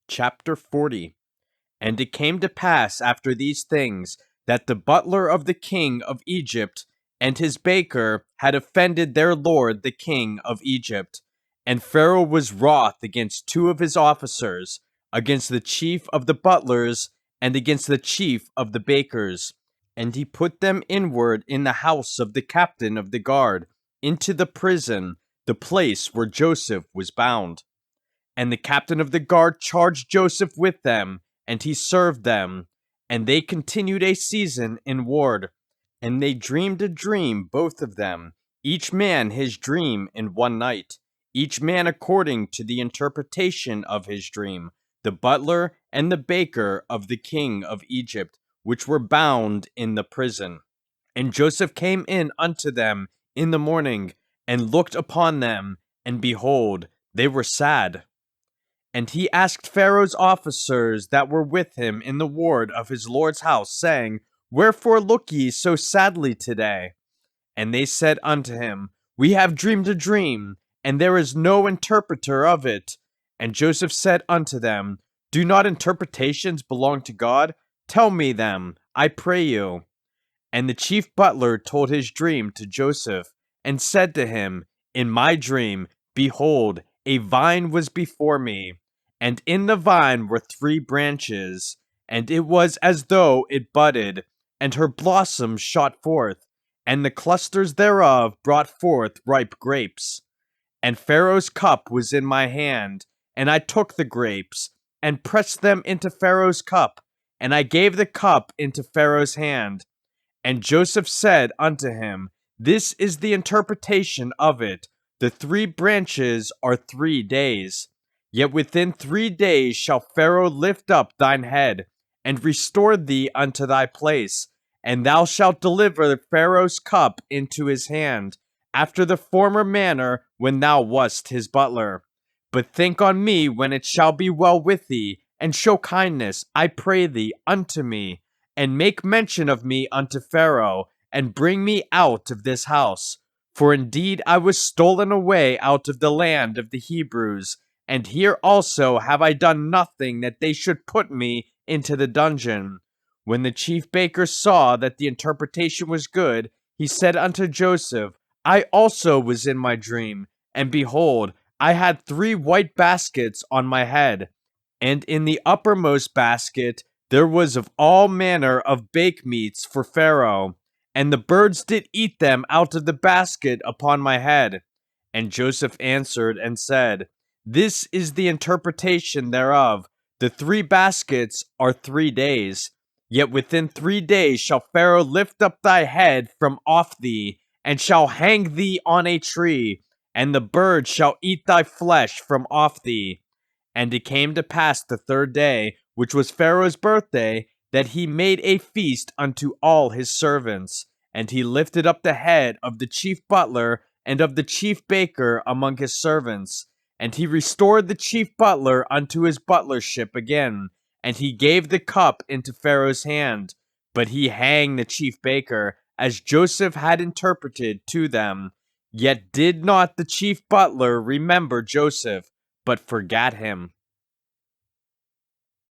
Chapter 40. And it came to pass after these things, that the butler of the king of Egypt and his baker had offended their lord the king of Egypt. And Pharaoh was wroth against two of his officers, against the chief of the butlers, and against the chief of the bakers. And he put them inward in the house of the captain of the guard, into the prison, the place where Joseph was bound. And the captain of the guard charged Joseph with them, and he served them. And they continued a season in ward. And they dreamed a dream, both of them, each man his dream in one night, each man according to the interpretation of his dream, the butler and the baker of the king of Egypt, which were bound in the prison. And Joseph came in unto them in the morning, and looked upon them, and behold, they were sad. And he asked Pharaoh's officers that were with him in the ward of his lord's house, saying, Wherefore look ye so sadly today? And they said unto him, We have dreamed a dream, and there is no interpreter of it. And Joseph said unto them, Do not interpretations belong to God? Tell me them, I pray you. And the chief butler told his dream to Joseph, and said to him, In my dream, behold, a vine was before me, and in the vine were 3 branches, and it was as though it budded, and her blossoms shot forth, and the clusters thereof brought forth ripe grapes. And Pharaoh's cup was in my hand, and I took the grapes, and pressed them into Pharaoh's cup, and I gave the cup into Pharaoh's hand. And Joseph said unto him, This is the interpretation of it. The 3 branches are 3 days. Yet within 3 days shall Pharaoh lift up thine head, and restore thee unto thy place, and thou shalt deliver Pharaoh's cup into his hand, after the former manner when thou wast his butler. But think on me when it shall be well with thee, and show kindness, I pray thee, unto me, and make mention of me unto Pharaoh, and bring me out of this house. For indeed I was stolen away out of the land of the Hebrews, and here also have I done nothing that they should put me into the dungeon. When the chief baker saw that the interpretation was good, he said unto Joseph, I also was in my dream, and behold, I had 3 white baskets on my head, and in the uppermost basket there was of all manner of bake meats for Pharaoh, and the birds did eat them out of the basket upon my head. And Joseph answered and said, This is the interpretation thereof. The 3 baskets are 3 days. Yet within 3 days shall Pharaoh lift up thy head from off thee, and shall hang thee on a tree, and the birds shall eat thy flesh from off thee. And it came to pass the 3rd day, which was Pharaoh's birthday, that he made a feast unto all his servants. And he lifted up the head of the chief butler and of the chief baker among his servants. And he restored the chief butler unto his butlership again. And he gave the cup into Pharaoh's hand. But he hanged the chief baker, as Joseph had interpreted to them. Yet did not the chief butler remember Joseph, but forgat him.